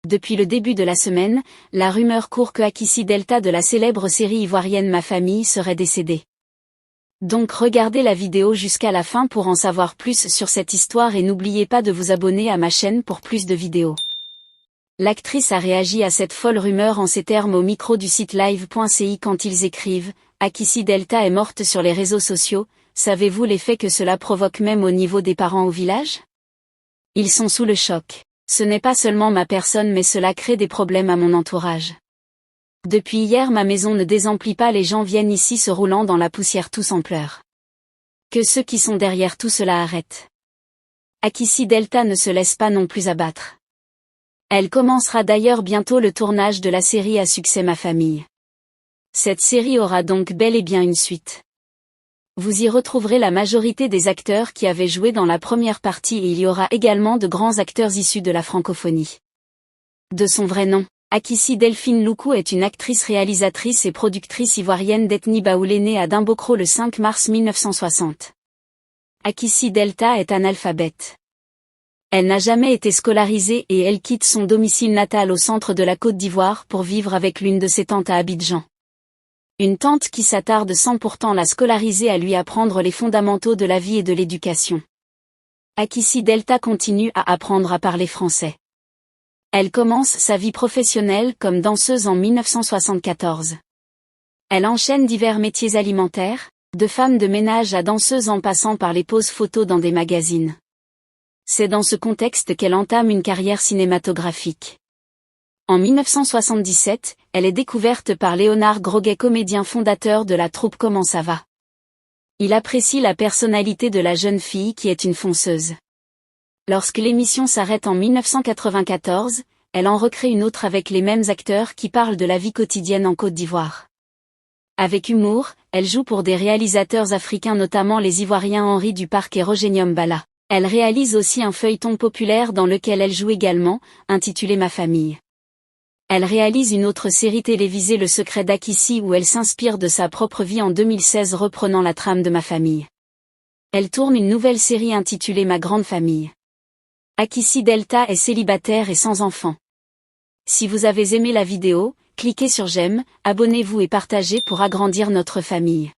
Depuis le début de la semaine, la rumeur court que Akissi Delta de la célèbre série ivoirienne Ma Famille serait décédé. Donc regardez la vidéo jusqu'à la fin pour en savoir plus sur cette histoire et n'oubliez pas de vous abonner à ma chaîne pour plus de vidéos. L'actrice a réagi à cette folle rumeur en ces termes au micro du site live.ci quand ils écrivent « Akissi Delta est morte sur les réseaux sociaux, savez-vous l'effet que cela provoque même au niveau des parents au village ? Ils sont sous le choc. Ce n'est pas seulement ma personne mais cela crée des problèmes à mon entourage. Depuis hier ma maison ne désemplit pas, les gens viennent ici se roulant dans la poussière tous en pleurs. Que ceux qui sont derrière tout cela arrêtent. Akissi Delta ne se laisse pas non plus abattre. Elle commencera d'ailleurs bientôt le tournage de la série à succès Ma Famille. Cette série aura donc bel et bien une suite. Vous y retrouverez la majorité des acteurs qui avaient joué dans la première partie et il y aura également de grands acteurs issus de la francophonie. De son vrai nom, Akissi Delphine Loukou est une actrice, réalisatrice et productrice ivoirienne d'ethnie baoulé née à Dimbokro le 5 mars 1960. Akissi Delta est analphabète. Elle n'a jamais été scolarisée et elle quitte son domicile natal au centre de la Côte d'Ivoire pour vivre avec l'une de ses tantes à Abidjan. Une tante qui s'attarde sans pourtant la scolariser à lui apprendre les fondamentaux de la vie et de l'éducation. Akissi Delta continue à apprendre à parler français. Elle commence sa vie professionnelle comme danseuse en 1974. Elle enchaîne divers métiers alimentaires, de femme de ménage à danseuse en passant par les poses photos dans des magazines. C'est dans ce contexte qu'elle entame une carrière cinématographique. En 1977, elle est découverte par Léonard Groguet, comédien fondateur de la troupe Comment ça va. Il apprécie la personnalité de la jeune fille qui est une fonceuse. Lorsque l'émission s'arrête en 1994, elle en recrée une autre avec les mêmes acteurs qui parlent de la vie quotidienne en Côte d'Ivoire. Avec humour, elle joue pour des réalisateurs africains, notamment les Ivoiriens Henri Duparc et Rogenium Bala. Elle réalise aussi un feuilleton populaire dans lequel elle joue également, intitulé Ma Famille. Elle réalise une autre série télévisée, Le Secret d'Akissi, où elle s'inspire de sa propre vie en 2016 reprenant la trame de Ma Famille. Elle tourne une nouvelle série intitulée Ma Grande Famille. Akissi Delta est célibataire et sans enfant. Si vous avez aimé la vidéo, cliquez sur j'aime, abonnez-vous et partagez pour agrandir notre famille.